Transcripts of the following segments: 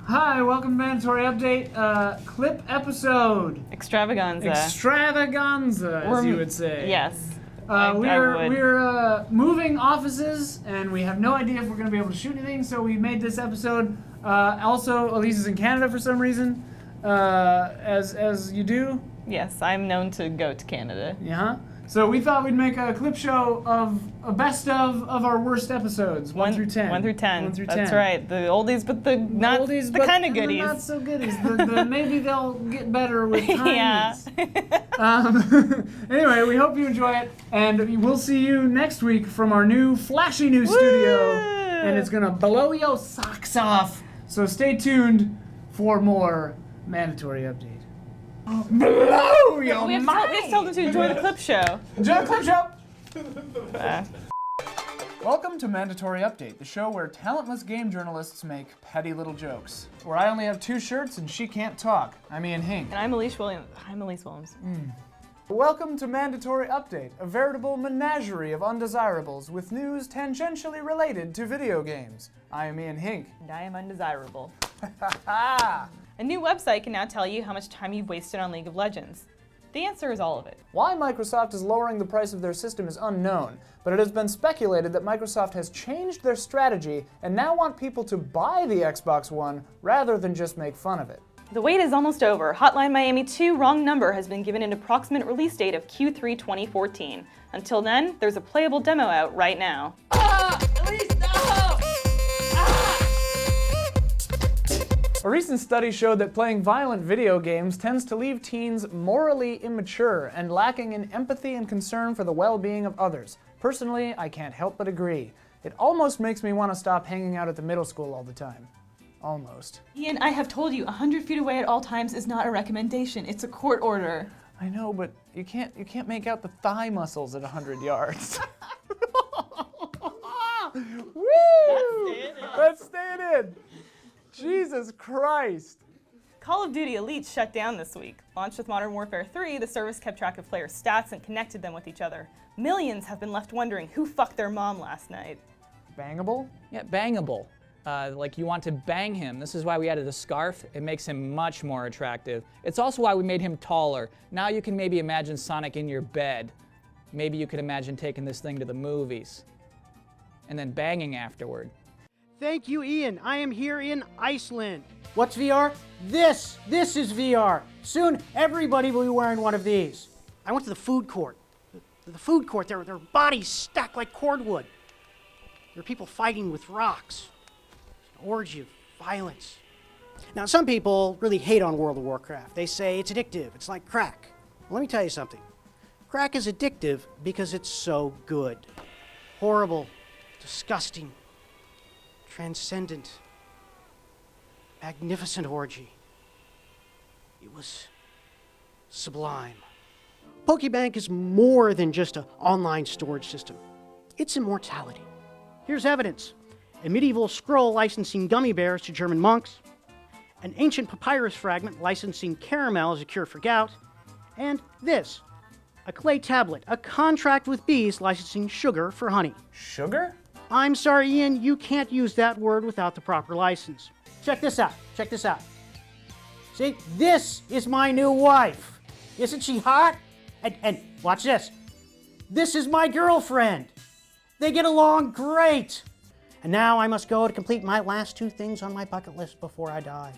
Hi, welcome to Mandatory Update, clip episode. Extravaganza. Extravaganza, as you would say. Yes. We're moving offices, and we have no idea if we're going to be able to shoot anything, so we made this episode. Also, Elyse is in Canada for some reason, as you do. Yes, I'm known to go to Canada. Yeah. So we thought we'd make a clip show of a best of our worst episodes, 1 through 10. 1 through 10. 1 through 10. 10. That's right. The oldies, but the not oldies, the kind of goodies. The not so goodies. Maybe they'll get better with time. Yeah. Anyway, we hope you enjoy it, and we'll see you next week from our new flashy new studio, and it's gonna blow your socks off. So stay tuned for more Mandatory Update. Blow your We have to tell them to enjoy the clip show. Enjoy the clip show. Welcome to Mandatory Update, the show where talentless game journalists make petty little jokes. Where I only have 2 shirts and she can't talk. I'm Ian Hink. And I'm Elyse Williams. Welcome to Mandatory Update, a veritable menagerie of undesirables with news tangentially related to video games. I am Ian Hink. And I am undesirable. A new website can now tell you how much time you've wasted on League of Legends. The answer is all of it. Why Microsoft is lowering the price of their system is unknown, but it has been speculated that Microsoft has changed their strategy and now want people to buy the Xbox One rather than just make fun of it. The wait is almost over. Hotline Miami 2 Wrong Number has been given an approximate release date of Q3 2014. Until then, there's a playable demo out right now. Elyse, no! A recent study showed that playing violent video games tends to leave teens morally immature and lacking in empathy and concern for the well-being of others. Personally, I can't help but agree. It almost makes me want to stop hanging out at the middle school all the time. Almost. Ian, I have told you 100 feet away at all times is not a recommendation. It's a court order. I know, but you can't make out the thigh muscles at 100 yards. Woo! That's staying in. Jesus Christ. Call of Duty Elite shut down this week. Launched with Modern Warfare 3, the service kept track of players' stats and connected them with each other. Millions have been left wondering who fucked their mom last night. Bangable? Yeah, bangable. Like you want to bang him. This is why we added a scarf. It makes him much more attractive. It's also why we made him taller. Now you can maybe imagine Sonic in your bed. Maybe you could imagine taking this thing to the movies. And then banging afterward. Thank you, Ian. I am here in Iceland. What's VR? This is VR. Soon, everybody will be wearing one of these. I went to the food court. The food court, there are bodies stacked like cordwood. There are people fighting with rocks. An orgy of violence. Now, some people really hate on World of Warcraft. They say it's addictive. It's like crack. Well, let me tell you something. Crack is addictive because it's so good. Horrible, disgusting, transcendent, magnificent orgy. It was sublime. Pokebank is more than just an online storage system. It's immortality. Here's evidence. A medieval scroll licensing gummy bears to German monks, an ancient papyrus fragment licensing caramel as a cure for gout, and this, a clay tablet, a contract with bees licensing sugar for honey. Sugar? I'm sorry, Ian, you can't use that word without the proper license. Check this out. Check this out. See, this is my new wife. Isn't she hot? And watch this. This is my girlfriend. They get along great. And now I must go to complete my last 2 things on my bucket list before I die.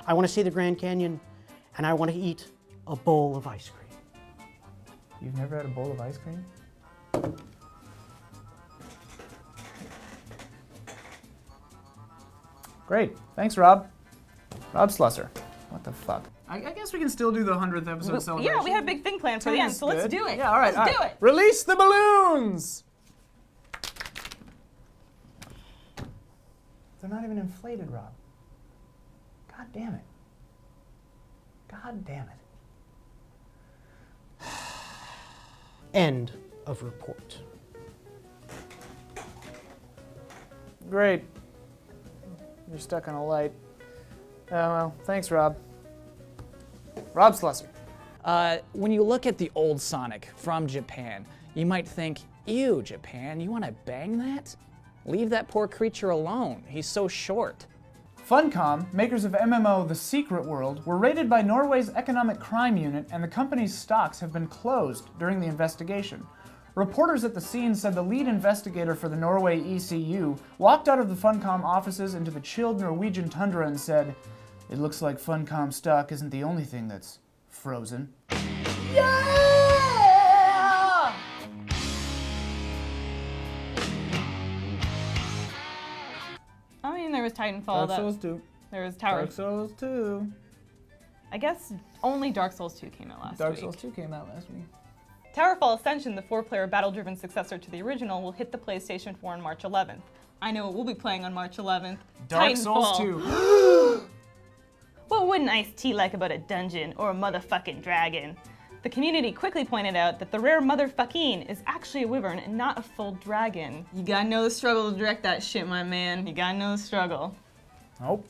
I want to see the Grand Canyon, and I want to eat a bowl of ice cream. You've never had a bowl of ice cream? Great. Thanks, Rob. Rob Slusser. What the fuck? I guess we can still do the 100th episode celebration. Yeah, we have a big thing planned for the end, so let's do it. Yeah, all right. Let's do it. Release the balloons! They're not even inflated, Rob. God damn it. God damn it. End of report. Great. You're stuck on a light. Oh, well, thanks, Rob. Rob Slusser. When you look at the old Sonic from Japan, you might think, ew, Japan, you want to bang that? Leave that poor creature alone. He's so short. Funcom, makers of MMO The Secret World, were raided by Norway's Economic Crime Unit, and the company's stocks have been closed during the investigation. Reporters at the scene said the lead investigator for the Norway ECU walked out of the Funcom offices into the chilled Norwegian tundra and said, "It looks like Funcom stock isn't the only thing that's frozen." Yeah! I mean, there was Titanfall. Dark Souls 2. There was Tower. Dark Souls 2. I guess only Dark Souls 2 came out last week. Dark Souls 2 came out last week. Towerfall Ascension, the 4-player battle-driven successor to the original, will hit the PlayStation 4 on March 11th. I know what we'll be playing on March 11th. Dark Souls 2. What wouldn't Ice-T like about a dungeon or a motherfucking dragon? The community quickly pointed out that the rare motherfucking is actually a wyvern and not a full dragon. You gotta know the struggle to direct that shit, my man. You gotta know the struggle. Nope.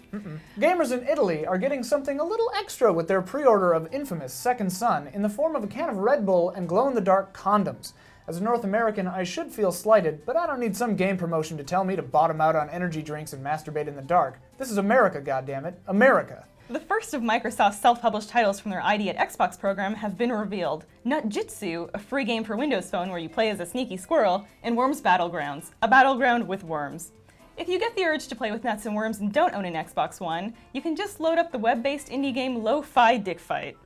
Gamers in Italy are getting something a little extra with their pre-order of Infamous Second Son in the form of a can of Red Bull and glow-in-the-dark condoms. As a North American, I should feel slighted, but I don't need some game promotion to tell me to bottom out on energy drinks and masturbate in the dark. This is America, goddammit. America. The first of Microsoft's self-published titles from their ID at Xbox program have been revealed. Nutjitsu, a free game for Windows Phone where you play as a sneaky squirrel, and Worms Battlegrounds, a battleground with worms. If you get the urge to play with nuts and worms and don't own an Xbox One, you can just load up the web-based indie game Lo-Fi Dick Fight.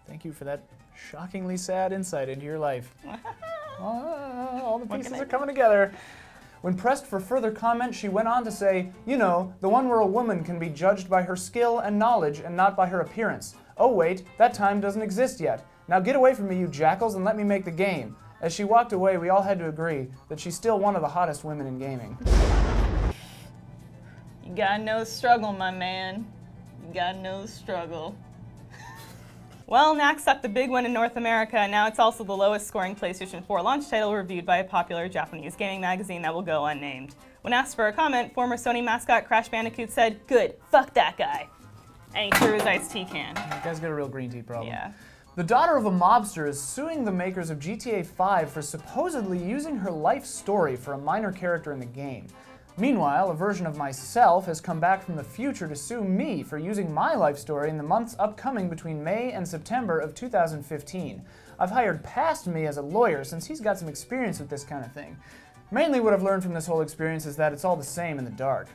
Thank you for that shockingly sad insight into your life. All the pieces are coming together. When pressed for further comment, she went on to say, "You know, the one where a woman can be judged by her skill and knowledge and not by her appearance. Oh wait, that time doesn't exist yet. Now get away from me, you jackals, and let me make the game." As she walked away, we all had to agree that she's still one of the hottest women in gaming. You gotta know the struggle, my man. You gotta know the struggle. Well, Knack sucked the big one in North America, and now it's also the lowest scoring PlayStation 4 launch title reviewed by a popular Japanese gaming magazine that will go unnamed. When asked for a comment, former Sony mascot Crash Bandicoot said, "Good, fuck that guy." And he threw his iced tea can. That guy's got a real green tea problem. Yeah. The daughter of a mobster is suing the makers of GTA 5 for supposedly using her life story for a minor character in the game. Meanwhile, a version of myself has come back from the future to sue me for using my life story in the months upcoming between May and September of 2015. I've hired past me as a lawyer since he's got some experience with this kind of thing. Mainly what I've learned from this whole experience is that it's all the same in the dark.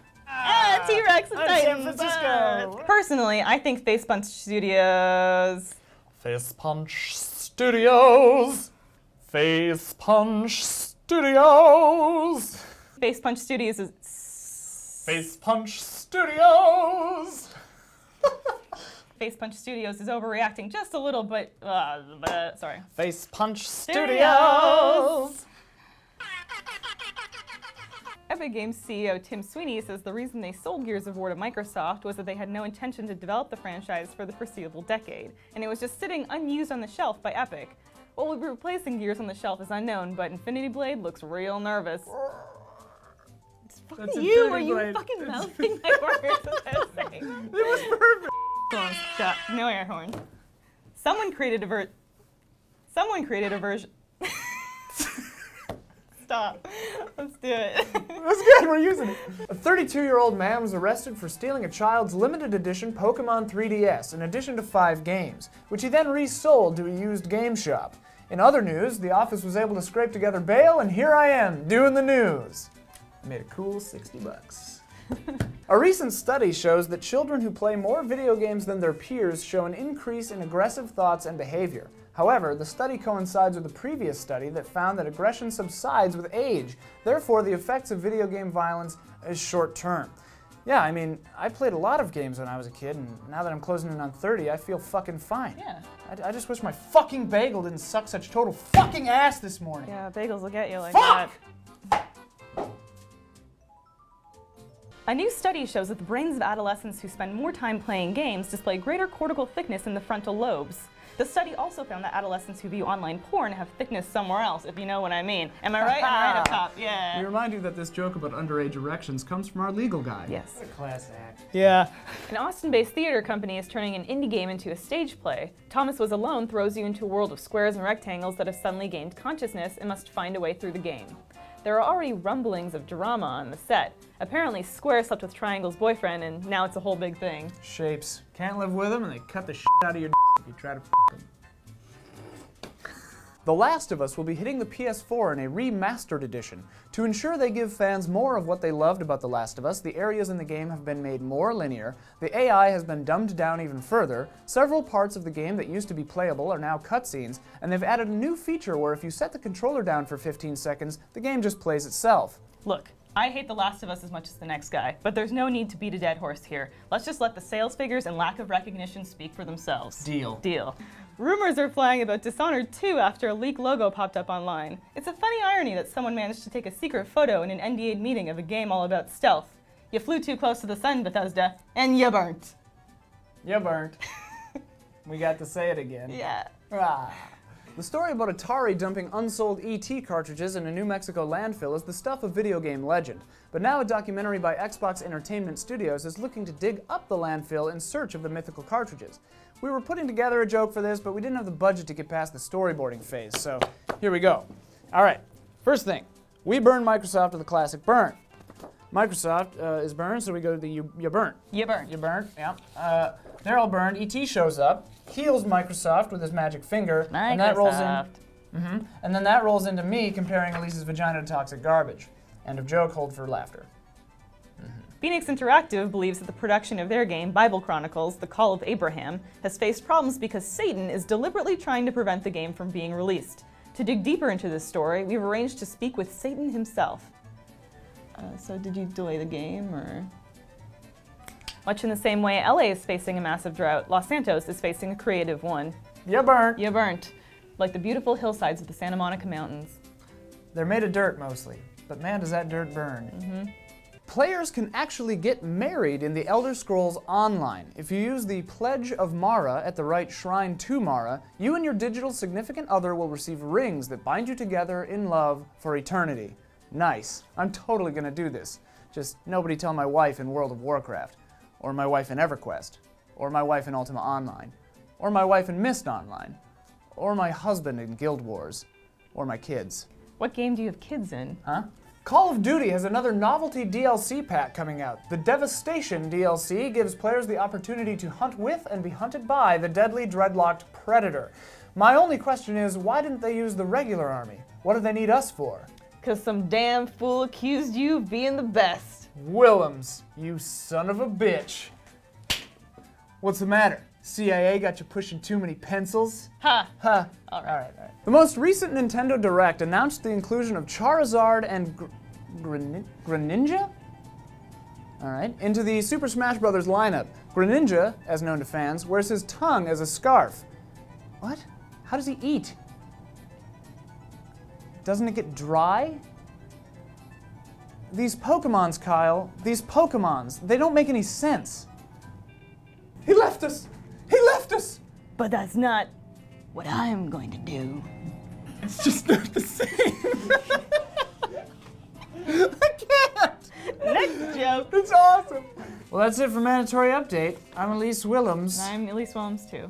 T-Rex and I'm Titans. San Francisco. Personally, I think Face Punch Studios... Face Punch Studios. Face Punch Studios. Face Punch Studios is... Face Punch Studios. Face Punch Studios is overreacting just a little bit... sorry. Face Punch Studios. Epic Games CEO Tim Sweeney says the reason they sold Gears of War to Microsoft was that they had no intention to develop the franchise for the foreseeable decade, and it was just sitting unused on the shelf by Epic. What will be replacing Gears on the shelf is unknown, but Infinity Blade looks real nervous. It's fucking you! Are you fucking mouthing my words as I was saying? It was perfect. Go on, stop. No air horn. Someone created a version. Stop. Let's do it. That's good, we're using it. A 32-year-old man was arrested for stealing a child's limited edition Pokemon 3DS in addition to 5 games, which he then resold to a used game shop. In other news, the office was able to scrape together bail, and here I am, doing the news. I made a cool $60. A recent study shows that children who play more video games than their peers show an increase in aggressive thoughts and behavior. However, the study coincides with a previous study that found that aggression subsides with age. Therefore, the effects of video game violence is short-term. Yeah, I mean, I played a lot of games when I was a kid, and now that I'm closing in on 30, I feel fucking fine. Yeah. I just wish my fucking bagel didn't suck such total fucking ass this morning. Yeah, bagels will get you like Fuck! that. A new study shows that the brains of adolescents who spend more time playing games display greater cortical thickness in the frontal lobes. The study also found that adolescents who view online porn have thickness somewhere else, if you know what I mean. Am I right? Am I right up top? Yeah. We remind you that this joke about underage erections comes from our legal guy. Yes. What a class act. Yeah. An Austin-based theater company is turning an indie game into a stage play. Thomas Was Alone throws you into a world of squares and rectangles that have suddenly gained consciousness and must find a way through the game. there are already rumblings of drama on the set. Apparently, Square slept with Triangle's boyfriend, and now it's a whole big thing. Shapes. Can't live with them, and they cut the shit out of your if you try to them. The Last of Us will be hitting the PS4 in a remastered edition. To ensure they give fans more of what they loved about The Last of Us, the areas in the game have been made more linear, the AI has been dumbed down even further, several parts of the game that used to be playable are now cutscenes, and they've added a new feature where if you set the controller down for 15 seconds, the game just plays itself. Look, I hate The Last of Us as much as the next guy, but there's no need to beat a dead horse here. Let's just let the sales figures and lack of recognition speak for themselves. Deal. Rumors are flying about Dishonored 2 after a leaked logo popped up online. It's a funny irony that someone managed to take a secret photo in an NDA'd meeting of a game all about stealth. You flew too close to the sun, Bethesda, and you burnt. You burnt. We got to say it again. Yeah. Ah. The story about Atari dumping unsold ET cartridges in a New Mexico landfill is the stuff of video game legend. But now a documentary by Xbox Entertainment Studios is looking to dig up the landfill in search of the mythical cartridges. We were putting together a joke for this, but we didn't have the budget to get past the storyboarding phase, so here we go. All right, first thing, we burn Microsoft with a classic burn. Microsoft is burned, so we go to the you burnt. You burnt. You burnt, yeah. They're all burned. ET shows up, heals Microsoft with his magic finger, and that rolls in. And then that rolls into me comparing Elyse's vagina to toxic garbage. End of joke. Hold for laughter. Phoenix Interactive believes that the production of their game, Bible Chronicles: The Call of Abraham, has faced problems because Satan is deliberately trying to prevent the game from being released. To dig deeper into this story, we've arranged to speak with Satan himself. So did you delay the game, or? Much in the same way LA is facing a massive drought, Los Santos is facing a creative one. You burnt. You burnt. Like the beautiful hillsides of the Santa Monica Mountains. They're made of dirt mostly, but man, does that dirt burn. Players can actually get married in the Elder Scrolls Online. If you use the Pledge of Mara at the right shrine to Mara, you and your digital significant other will receive rings that bind you together in love for eternity. Nice. I'm totally gonna do this. Just nobody tell my wife in World of Warcraft, or my wife in EverQuest, or my wife in Ultima Online, or my wife in Myst Online, or my husband in Guild Wars, or my kids. What game do you have kids in? Huh? Call of Duty has another novelty DLC pack coming out. The Devastation DLC gives players the opportunity to hunt with and be hunted by the deadly dreadlocked Predator. My only question is, why didn't they use the regular army? What do they need us for? 'Cause some damn fool accused you of being the best. Willems, you son of a bitch. What's the matter? CIA got you pushing too many pencils? Ha! Huh. All right. All right. The most recent Nintendo Direct announced the inclusion of Charizard and Greninja? All right, into the Super Smash Bros. Lineup. Greninja, as known to fans, wears his tongue as a scarf. What? How does he eat? Doesn't it get dry? These Pokemons, Kyle, these Pokemons, they don't make any sense. He left us! He left us! But that's not what I'm going to do. It's just not the same. I can't! Next joke. It's awesome. Well, that's it for Mandatory Update. I'm Elyse Willems. I'm Elyse Willems too.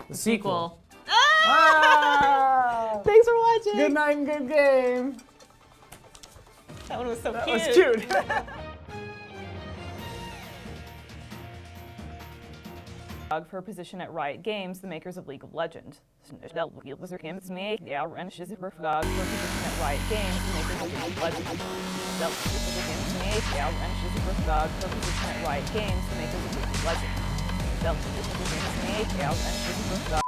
The sequel. Ah! Thanks for watching. Good night and good game. That one was so That cute. was cute. For a position at Riot Games, the makers of League of Legends. For a position at Riot Games, the makers of League of Legends. For a position at Riot Games, the makers of League of Legends. For a position at Riot Games, the makers of League of Legends.